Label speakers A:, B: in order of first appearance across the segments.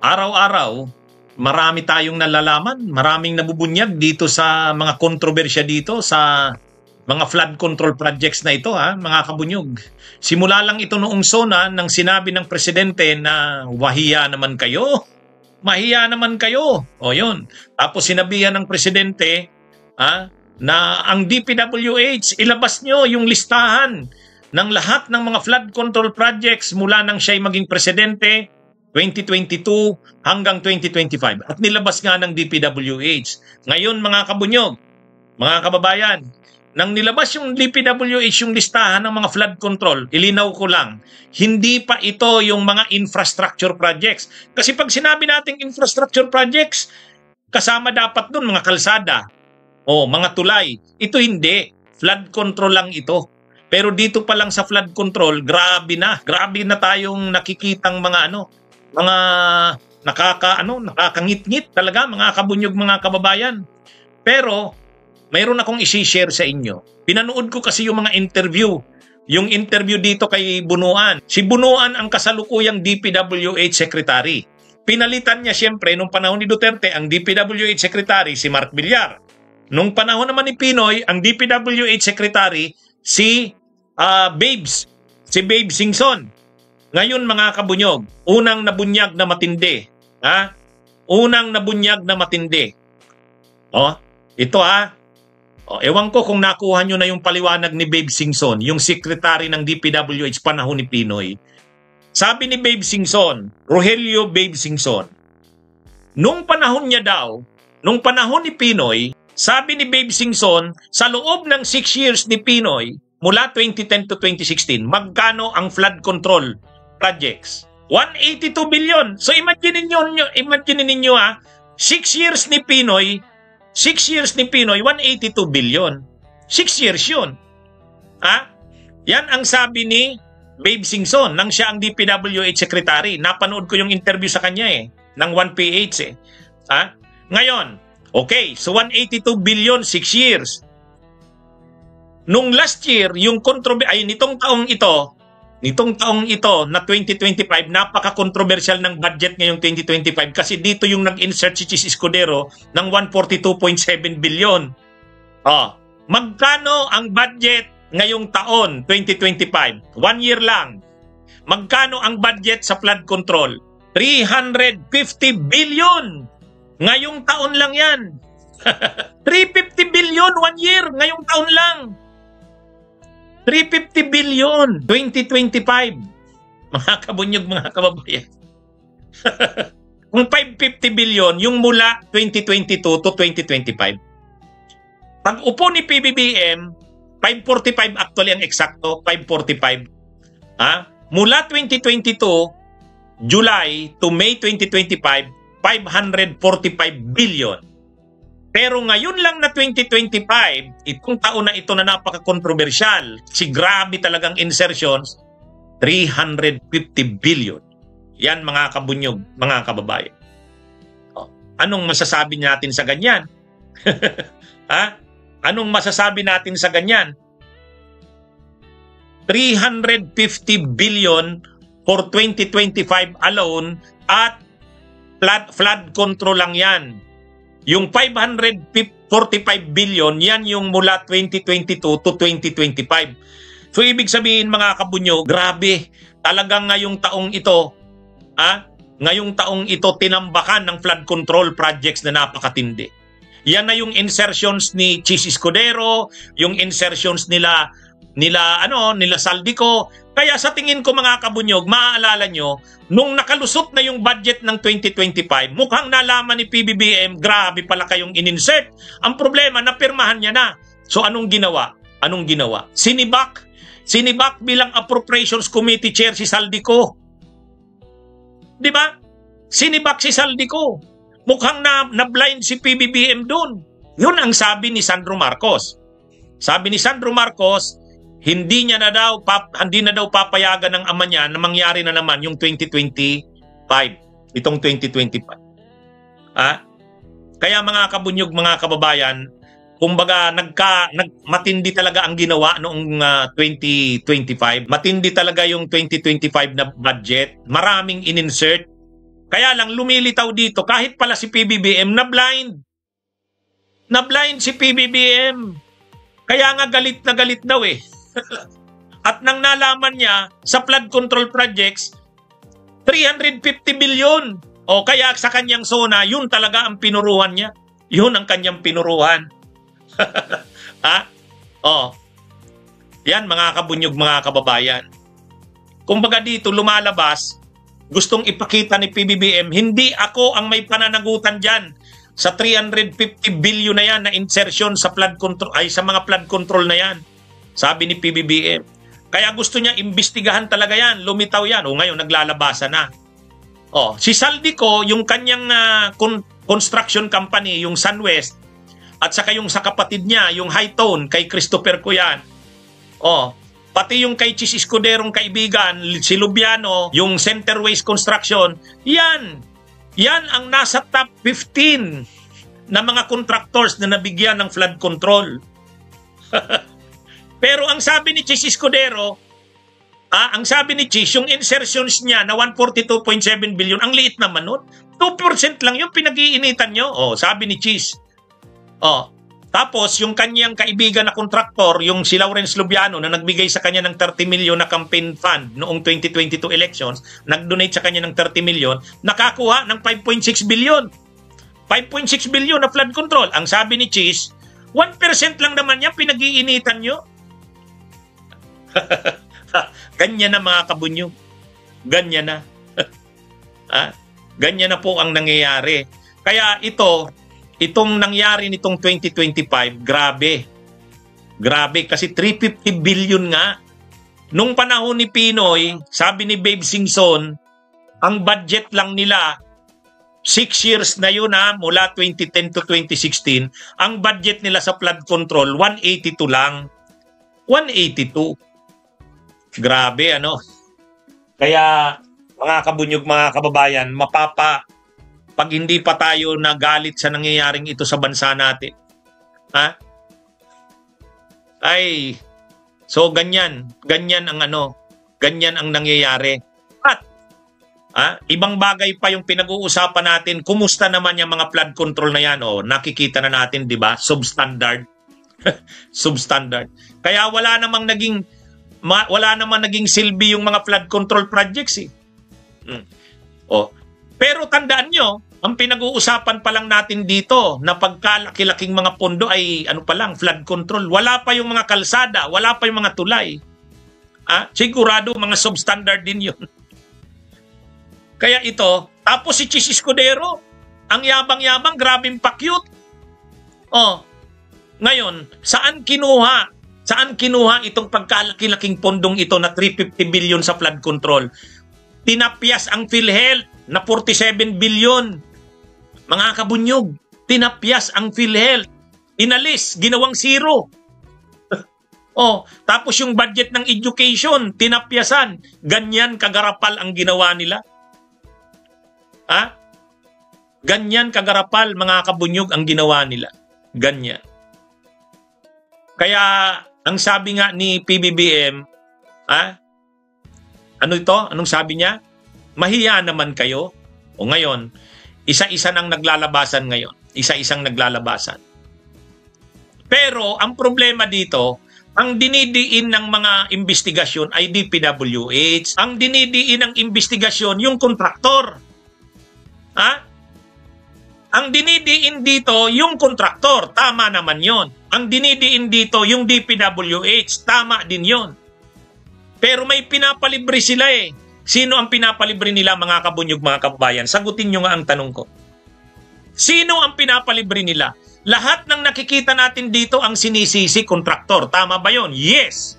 A: Araw-araw, marami tayong nalalaman, maraming nabubunyag dito sa mga kontrobersya dito sa mga flood control projects na ito, ha, mga kabunyog. Simula lang ito noong SONA nang sinabi ng presidente na wahiya naman kayo. Mahiya naman kayo. O yun. Tapos sinabihan ng presidente na ang DPWH, ilabas nyo yung listahan ng lahat ng mga flood control projects mula nang siya'y maging presidente 2022 hanggang 2025. At nilabas nga ng DPWH. Ngayon mga kabunyog, mga kababayan, nang nilabas yung DPWH yung listahan ng mga flood control, ilinaw ko lang, hindi pa ito yung mga infrastructure projects. Kasi pag sinabi nating infrastructure projects, kasama dapat dun mga kalsada o mga tulay. Ito hindi. Flood control lang ito. Pero dito pa lang sa flood control, grabe na. Grabe na tayong nakikitang mga mga nakakangit-ngit talaga, mga kabunyog, mga kababayan. Pero mayroon akong isi-share sa inyo. Pinanood ko kasi yung mga interview. Yung interview dito kay Bunuan. Si Bunuan ang kasalukuyang DPWH Secretary. Pinalitan niya siyempre nung panahon ni Duterte ang DPWH Secretary si Mark Villar. Nung panahon naman ni Pinoy, ang DPWH Secretary si Babes. Si Babes Singson. Ngayon mga kabunyog, unang nabunyag na matindi. Unang nabunyag na matindi. Ito ewan ko kung nakuha nyo na yung paliwanag ni Babe Singson, yung secretary ng DPWH panahon ni Pinoy. Sabi ni Babe Singson, Rogelio Babe Singson, nung panahon niya daw, nung panahon ni Pinoy, sabi ni Babe Singson, sa loob ng 6 years ni Pinoy, mula 2010 to 2016, magkano ang flood control projects? 182 billion. So imagine ninyo 6 years ni Pinoy, 182 billion. 6 years yun. Yan ang sabi ni Babe Singson nang siya ang DPWH Secretary. Napanood ko yung interview sa kanya ng 1PH Ngayon, okay, so 182 billion, 6 years. Nung last year, nitong taong ito na 2025, napaka-controversial ng budget ngayong 2025 kasi dito yung nag-insert si Chis Escudero ng 142.7 billion. Magkano ang budget ngayong taon, 2025? 1 year lang. Magkano ang budget sa flood control? 350 billion. Ngayong taon lang yan. 350 billion 1 year, ngayong taon lang. 350 billion 2025. Mga kabunyog, mga kababayan. Kung 550 billion yung mula 2022 to 2025. Pag upo ni PBBM, 545 actually ang eksakto, 545. Mula 2022 July to May 2025, 545 billion. Pero ngayon lang na 2025, itong taon na ito na napaka-controversial, grabe talagang insertions, 350 billion. Yan mga kabunyog, mga kababayan. Anong masasabi natin sa ganyan? Anong masasabi natin sa ganyan? 350 billion for 2025 alone at flood control lang yan. Yung 545 billion, yan yung mula 2022 to 2025. So ibig sabihin mga kabunyo, grabe, talagang ngayong taong ito, tinambakan ng flood control projects na napakatindi. Yan na yung insertions ni Chis Escudero, yung insertions nila Saldico. Kaya sa tingin ko mga kabunyog, maaalala nyo, nung nakalusot na yung budget ng 2025, mukhang nalaman ni PBBM, grabe pala kayong in-insert. Ang problema, napirmahan niya na. So anong ginawa? Sinibak bilang Appropriations Committee Chair si Saldico. Di ba? Sinibak si Saldico. Mukhang na-blind si PBBM doon. Yun ang sabi ni Sandro Marcos. Sabi ni Sandro Marcos, hindi na daw papayagan ng ama niya na mangyari na naman yung 2025. Itong 2025. Kaya mga kabunyog, mga kababayan, kumbaga matindi talaga ang ginawa noong 2025. Matindi talaga yung 2025 na budget. Maraming in-insert. Kaya lang lumilitaw dito, kahit pala si PBBM na blind. Na blind si PBBM. Kaya nga galit na galit daw eh. At nang nalaman niya sa flood control projects, 350 billion. O kaya sa kanyang zona, yun talaga ang pinuruhan niya. Yun ang kanyang pinuruhan. Ha? O. Yan mga kabunyog, mga kababayan. Kumbaga dito lumalabas, gustong ipakita ni PBBM, hindi ako ang may pananagutan dyan sa 350 billion na yan na insertion sa flood control, ay sa mga flood control na yan. Sabi ni PBBM. Kaya gusto niya imbestigahan talaga yan, lumitaw yan. O ngayon naglalabasan na. O, si Saldico, yung kanyang construction company, yung SunWest, at saka yung sa kapatid niya, yung High Tone, kay Christopher Cuyan. O, pati yung kay Chis Escuderong kaibigan, si Lubiano, yung Center Waste Construction, yan ang nasa top 15 na mga contractors na nabigyan ng flood control. Pero ang sabi ni Chis Escudero, ang sabi ni Chis, yung insertions niya na 142.7 billion, ang liit naman nun. 2% lang yung pinag-iinitan nyo. O, sabi ni Chis. O, tapos yung kanyang kaibigan na kontraktor, yung si Lawrence Lubiano na nagbigay sa kanya ng 30 million na campaign fund noong 2022 elections, nag-donate sa kanya ng 30 million, nakakuha ng 5.6 billion. 5.6 billion na flood control. Ang sabi ni Chis, 1% lang naman yan, pinag-iinitan nyo. Ganyan na mga kabunyog. Ganyan na. Ganyan na po ang nangyayari. Kaya itong nangyari nitong 2025, grabe. Grabe kasi 350 billion nga. Nung panahon ni Pinoy, sabi ni Babe Singson, ang budget lang nila 6 years na yun mula 2010 to 2016, ang budget nila sa flood control 182 lang. 182. Grabe ano. Kaya mga kabunyog, mga kababayan, pag hindi pa tayo nagalit sa nangyayaring ito sa bansa natin. Ay, so ganyan ang nangyayari. At ibang bagay pa yung pinag-uusapan natin, kumusta naman yung mga flood control na yan? Nakikita na natin, di ba? Substandard. Substandard. Kaya wala namang naging silbi yung mga flood control projects eh. Pero tandaan nyo, ang pinag-uusapan pa lang natin dito na pagkalaki-laking mga pondo ay flood control. Wala pa yung mga kalsada, wala pa yung mga tulay. Sigurado mga substandard din yun. Kaya ito, tapos si Chis Escudero, ang yabang-yabang, grabing pa-cute. Ngayon, saan kinuha itong pagkalaki-laking pondong ito na 350 billion sa flood control? Tinapyas ang PhilHealth na 47 billion. Mga kabunyog, tinapyas ang PhilHealth. Inalis, ginawang zero. Tapos yung budget ng education, tinapyasan. Ganyan kagarapal ang ginawa nila. Ganyan kagarapal, mga kabunyog, ang ginawa nila. Ganyan. Kaya, ang sabi nga ni PBBM, Anong sabi niya? Mahiya naman kayo. O ngayon, isa-isa nang naglalabasan ngayon. Isa-isang naglalabasan. Pero, ang problema dito, ang dinidiin ng mga investigasyon ay DPWH. Ang dinidiin ng investigasyon, yung kontraktor. Ang dinidiin dito, yung kontraktor. Tama naman yon. Ang dinidiin dito, yung DPWH. Tama din yon. Pero may pinapalibre sila eh. Sino ang pinapalibre nila, mga kabunyog, mga kababayan? Sagutin nyo nga ang tanong ko. Sino ang pinapalibre nila? Lahat ng nakikita natin dito ang sinisisi kontraktor. Tama ba yon? Yes.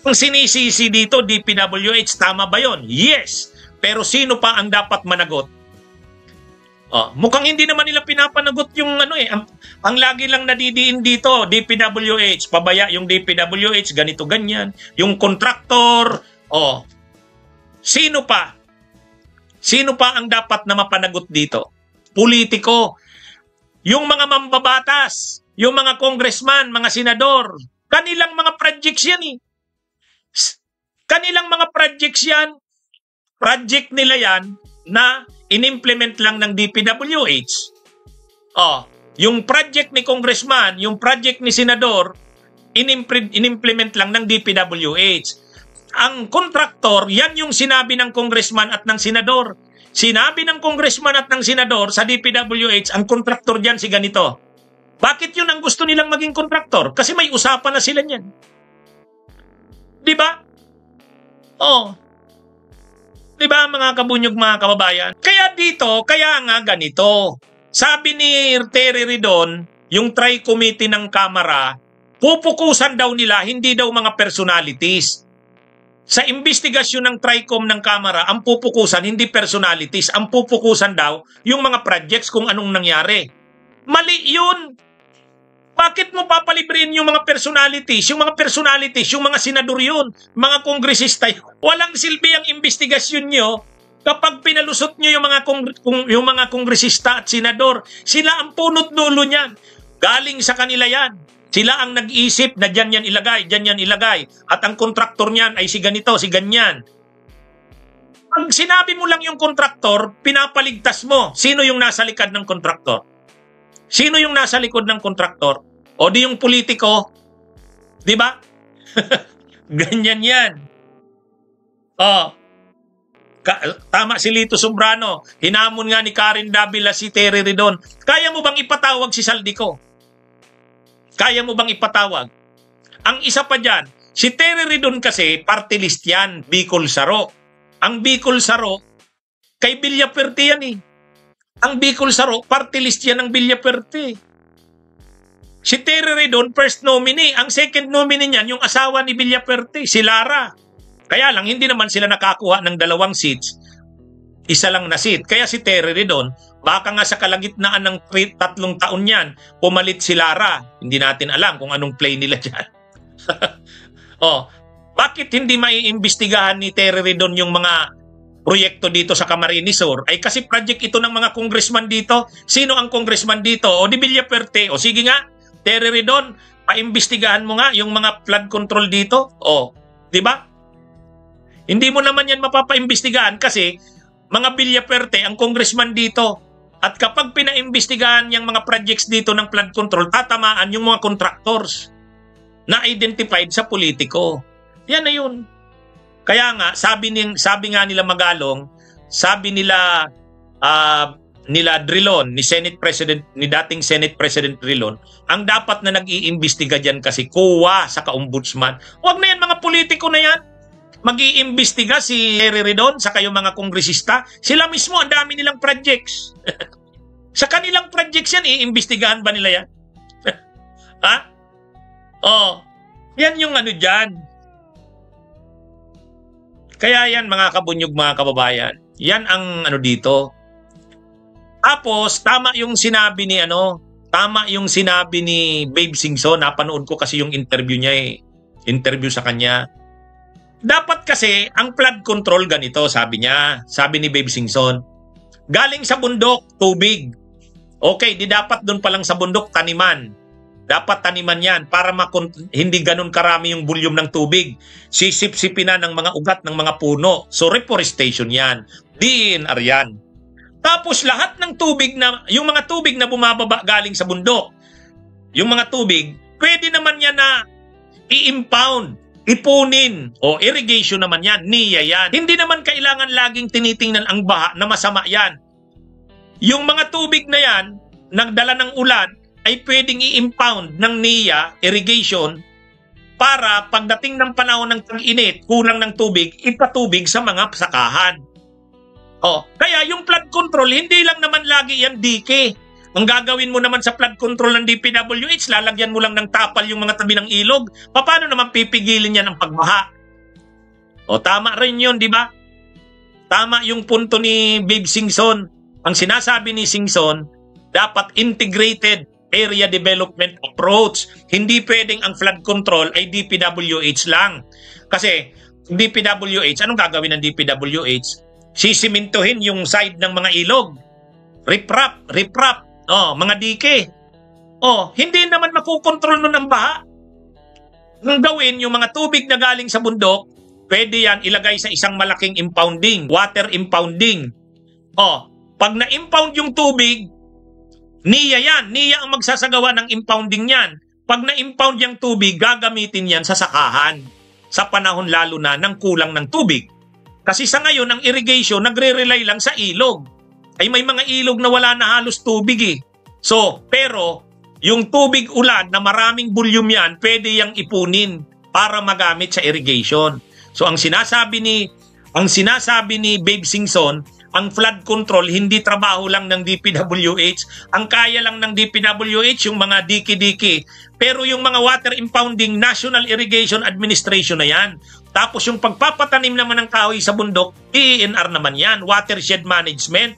A: Ang sinisisi dito, DPWH, tama ba yon? Yes. Pero sino pa ang dapat managot? Mukhang hindi naman nila pinapanagot yung ang lagi lang nadidiin dito, DPWH, pabaya yung DPWH, ganito ganyan, yung kontraktor, sino pa? Sino pa ang dapat na mapanagot dito? Politiko, yung mga mambabatas, yung mga congressman, mga senador, kanilang mga projects yan eh. Kanilang mga projects yan, project nila yan na inimplement lang ng DPWH. Yung project ni congressman, yung project ni senador, inimplement lang ng DPWH. Ang kontraktor, yan yung sinabi ng congressman at ng senador. Sinabi ng congressman at ng senador sa DPWH, ang kontraktor dyan si ganito. Bakit yun ang gusto nilang maging kontraktor? Kasi may usapan na sila niyan. Di ba? Di ba mga kabunyog, mga kababayan? Kaya dito, kaya nga ganito. Sabi ni Terry Ridon, yung tri-committee ng Kamara, pupukusan daw nila, hindi daw mga personalities. Sa investigasyon ng TRICOM ng Kamara, ang pupukusan, hindi personalities. Ang pupukusan daw, yung mga projects kung anong nangyari. Mali yun. Bakit mo papalibrin yung mga personalities? Yung mga personalities, yung mga senador yun, mga kongresista yun. Walang silbi ang investigasyon nyo kapag pinalusot nyo yung mga kongresista at senador. Sila ang punot dulo niyan. Galing sa kanila yan. Sila ang nag-iisip na dyan yan ilagay, dyan yan ilagay. At ang kontraktor niyan ay si ganito, si ganyan. Pag sinabi mo lang yung kontraktor, pinapaligtas mo. Sino yung nasa likod ng kontraktor? Sino yung nasa likod ng kontraktor? O di yung politiko? Di ba? Ganyan yan. Tama si Lito Sombrano. Hinamon nga ni Karen Davila si Terry Ridon. Kaya mo bang ipatawag si Saldico? Kaya mo bang ipatawag? Ang isa pa dyan, si Terry Ridon kasi, party list yan, Bicol Saro. Ang Bicol Saro, kay Villaperte yan eh. Ang Bicol Saro, party list yan ng Villaperte. Si Terry Ridon, first nominee. Ang second nominee niyan, yung asawa ni Villaperte, si Lara. Kaya lang, hindi naman sila nakakuha ng 2 seats. Isa lang na seat. Kaya si Terry Ridon, baka nga sa kalagitnaan ng 3 taon yan, pumalit si Lara. Hindi natin alam kung anong play nila dyan. Bakit hindi maiimbestigahan ni Terry Ridon yung mga proyekto dito sa Camarines Sur? Ay kasi project ito ng mga congressman dito. Sino ang congressman dito? O di Villaperte. O sige nga, Terry Ridon, paimbestigahan mo nga yung mga flood control dito. Di ba? Hindi mo naman yan mapapaimbestigahan kasi mga Villaperte ang congressman dito. At kapag pinaimbestigahan yung mga projects dito ng flood control, tatamaan yung mga contractors na identified sa politiko. Yan na yun. Kaya nga, sabi nga nila Magalong, sabi nila Drilon, ni dating Senate President Drilon, ang dapat na nag-iimbestiga dyan kasi COA sa ka-ombudsman. Huwag na yan, mga politiko na yan. Mag-iimbestiga si Terry Ridon sa kayong mga kongresista. Sila mismo, ang dami nilang projects. Sa kanilang projects yan, iimbestigahan ba nila yan? Ha? Yan yung ano dyan. Kaya yan, mga kabunyog, mga kababayan. Yan ang ano dito. Tapos, tama yung sinabi ni Babe Singson. Napanood ko kasi yung interview niya interview sa kanya. Dapat kasi, ang flood control ganito, sabi niya. Sabi ni Babe Singson, galing sa bundok, tubig. Okay, di dapat doon pa lang sa bundok, taniman. Dapat taniman yan para hindi ganun karami yung volume ng tubig. Sisip-sipin na ng mga ugat ng mga puno. So, reforestation yan. DNR yan. Tapos, lahat ng tubig yung mga tubig na bumababa galing sa bundok, yung mga tubig, pwede naman yan na i-impound, ipunin, o irrigation naman yan, NIA yan. Hindi naman kailangan laging tinitingnan ang baha na masama yan. Yung mga tubig na yan, nagdala ng ulan, ay pwedeng i-impound ng NIA, irrigation, para pagdating ng panahon ng tag-init, kulang ng tubig, ipatubig sa mga sakahan. Kaya yung flood control, hindi lang naman lagi yan dike. Ang gagawin mo naman sa flood control ng DPWH, lalagyan mo lang ng tapal yung mga tabi ng ilog. Paano naman pipigilin yan ang pagbaha? Tama rin yun, di ba? Tama yung punto ni Babe Singson. Ang sinasabi ni Singson, dapat integrated area development approach. Hindi pwedeng ang flood control ay DPWH lang. Kasi DPWH, anong gagawin ng DPWH? Sisimintuhin yung side ng mga ilog. Riprap. Mga dike. Hindi naman makukontrol nun ang baha. Ang gawin, yung mga tubig na galing sa bundok, pwede yan ilagay sa isang malaking impounding, water impounding. Pag na-impound yung tubig, NIA yan. NIA ang magsasagawa ng impounding yan. Pag na-impound yung tubig, gagamitin yan sa sakahan. Sa panahon lalo na ng kulang ng tubig. Kasi sa ngayon, ang irrigation, nagre-rely lang sa ilog. Ay may mga ilog na wala na halos tubig eh. So, pero, yung tubig ulan na maraming volume yan, pwede yang ipunin para magamit sa irrigation. So, ang sinasabi ni Babe Singson, ang flood control, hindi trabaho lang ng DPWH. Ang kaya lang ng DPWH, yung mga diki-diki. Pero yung mga water impounding, National Irrigation Administration na yan. Tapos yung pagpapatanim naman ng kahoy sa bundok, DENR naman yan, Watershed Management.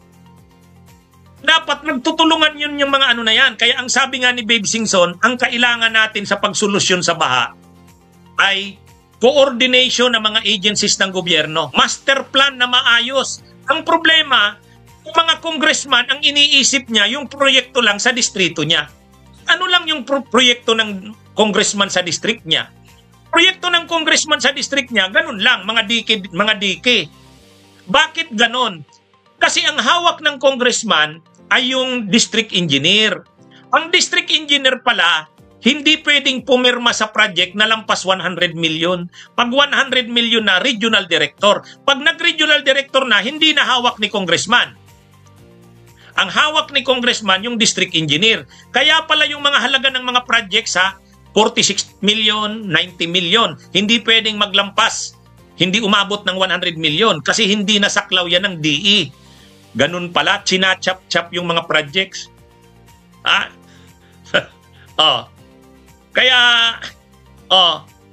A: Dapat nagtutulungan yun yung mga ano na yan. Kaya ang sabi nga ni Babe Singson, ang kailangan natin sa pagsolusyon sa baha ay coordination ng mga agencies ng gobyerno. Master plan na maayos. Ang problema, yung mga congressman, ang iniisip niya, yung proyekto lang sa distrito niya. Ano lang yung proyekto ng congressman sa district niya? Proyekto ng congressman sa district niya, ganun lang, mga dike. Bakit ganun? Kasi ang hawak ng congressman ay yung district engineer. Ang district engineer pala, hindi pwedeng pumirma sa project na lampas 100 million. Pag 100 million na, regional director. Pag nag-regional director na, hindi na hawak ni congressman. Ang hawak ni congressman yung district engineer. Kaya pala yung mga halaga ng mga projects sa 46 million, 90 million. Hindi pwedeng maglampas. Hindi umabot ng 100 million kasi hindi nasaklaw yan ng DE. Ganun pala, chinachap-chap yung mga projects. Oh. Kaya,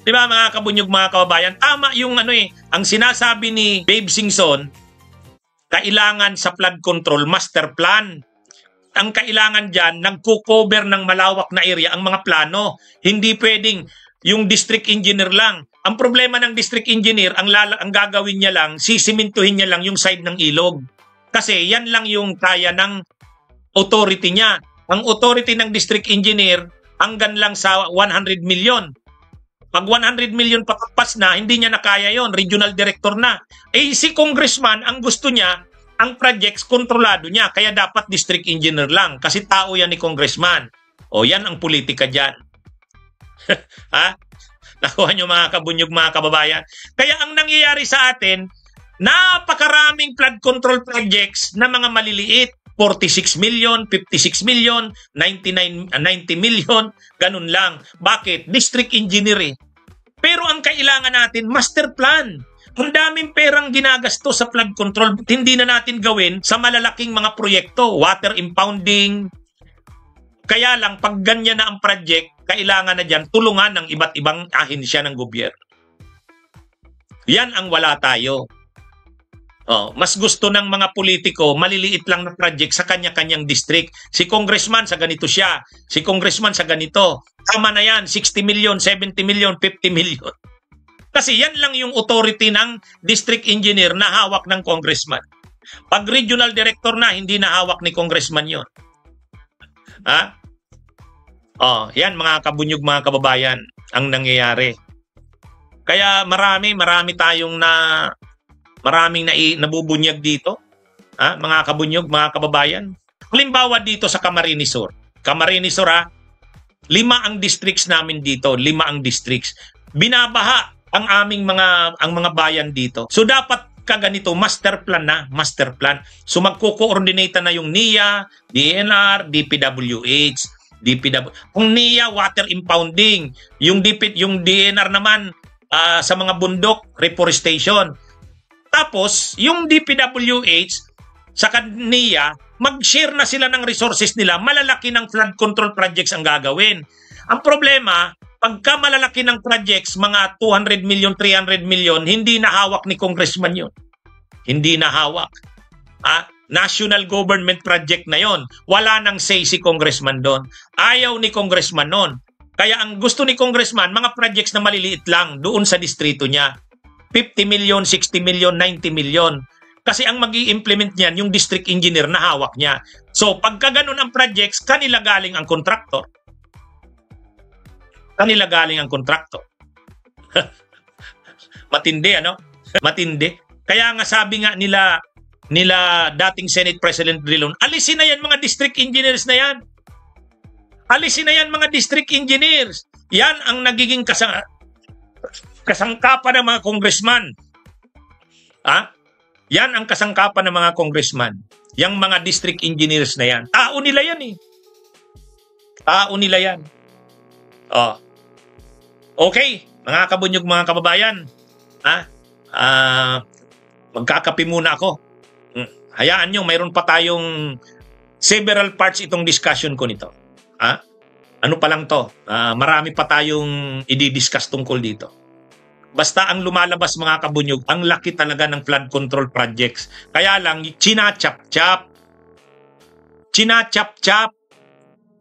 A: di ba mga kabunyog, mga kababayan, tama yung ang sinasabi ni Babe Singson, kailangan sa flood control, master plan. Ang kailangan dyan, nagko-cover ng malawak na area ang mga plano. Hindi pwedeng yung district engineer lang. Ang problema ng district engineer, ang gagawin niya lang, sisimintuhin niya lang yung side ng ilog. Kasi yan lang yung kaya ng authority niya. Ang authority ng district engineer, hanggang lang sa 100 million. Pag 100 million patapas na, hindi niya na kaya yon, regional director na. Eh si congressman, ang gusto niya, ang projects kontrolado niya, kaya dapat district engineer lang, kasi tao yan ni congressman. O yan ang politika dyan. Ha? Nakuha nyo mga kabunyog, mga kababayan. Kaya ang nangyayari sa atin, napakaraming flood control projects na mga maliliit. 46 million, 56 million, 90 million, ganun lang. Bakit? District engineer eh. Pero ang kailangan natin, master plan. Ang daming perang ginagasto sa flood control, hindi na natin gawin sa malalaking mga proyekto, water impounding. Kaya lang, pag ganyan na ang project, kailangan na dyan tulungan ng iba't ibang ahensya ng gobyerno. Yan ang wala tayo. Mas gusto ng mga politiko, maliliit lang na project sa kanya-kanyang district. Si congressman sa ganito siya, si congressman sa ganito. Tama na yan, 60 million, 70 million, 50 million. Kasi yan lang yung authority ng district engineer na hawak ng congressman. Pag regional director na, hindi na hawak ni congressman yon. Ha? Yan mga kabunyog, mga kababayan, ang nangyayari. Kaya marami tayong maraming nabubunyag dito, mga kabunyog, mga kababayan. Halimbawa dito sa Camarines Sur. Camarines Sur, 5 ang districts namin dito, 5 ang districts. Binabaha ang mga bayan dito. So dapat kaganito, master plan na, master plan. So magko-coordinate na yung NIA, DENR, DPWH, Kung NIA, water impounding, yung DENR naman sa mga bundok, reforestation. Tapos, yung DPWH sa NIA, mag-share na sila ng resources nila, malalaki ng flood control projects ang gagawin. Ang problema, pagka malalaki ng projects, mga 200 million, 300 million, hindi na hawak ni congressman yun. Hindi na hawak. National government project na yon. Wala nang say si congressman doon. Ayaw ni congressman noon. Kaya ang gusto ni congressman, mga projects na maliliit lang doon sa distrito niya. 50 million, 60 million, 90 million. Kasi ang mag-i-implement niyan, yung district engineer na hawak niya. So, pagka ganun ang projects, kanila galing ang kontraktor. Kanila galing ang kontraktor. Matindi, ano? Matindi. Kaya nga sabi nga nila, nila dating Senate President Drilon. Alisin na yan mga district engineers na yan. Alisin na yan mga district engineers. Yan ang nagiging kasangkapan ng mga congressman. Yan ang kasangkapan ng mga congressman. Yang mga district engineers na yan. Tao nila yan eh. Tao nila yan. Okay, mga kabunyog, mga kababayan. Magkakape muna ako. Hayaan nyo, mayroon pa tayong several parts itong discussion ko nito. Ano pa lang to? Marami pa tayong i-discuss tungkol dito. Basta ang lumalabas mga kabunyog, ang laki talaga ng flood control projects. Kaya lang, chinachap-chap. Chinachap-chap.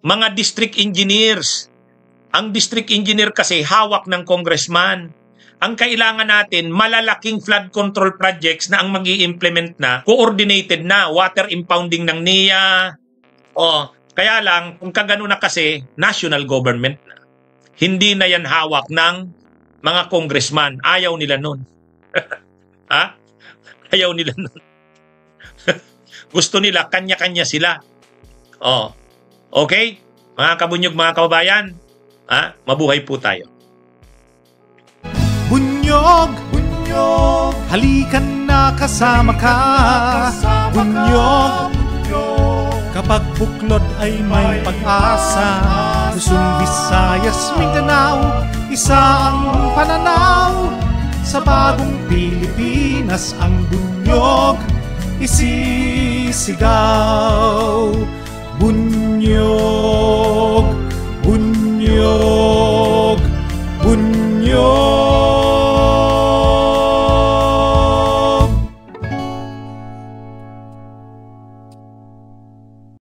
A: Mga district engineers. Ang district engineer kasi hawak ng congressman. Ang kailangan natin, malalaking flood control projects na ang mag-i-implement na, coordinated na, water impounding ng NIA. Kaya lang, kung kagano na kasi, national government na. Hindi na yan hawak ng mga congressman. Ayaw nila nun. Ayaw nila nun. Gusto nila, kanya-kanya sila. Okay? Mga kabunyog, mga kababayan, mabuhay po tayo.
B: Bunyog, bunyog, halikan na kasama ka. Bunyog, kapag buklod ay may pag-asa. Luzon, Visayas, Mindanao, isa ang pananaw. Sa bagong Pilipinas ang bunyog isisigaw. Bunyog, bunyog.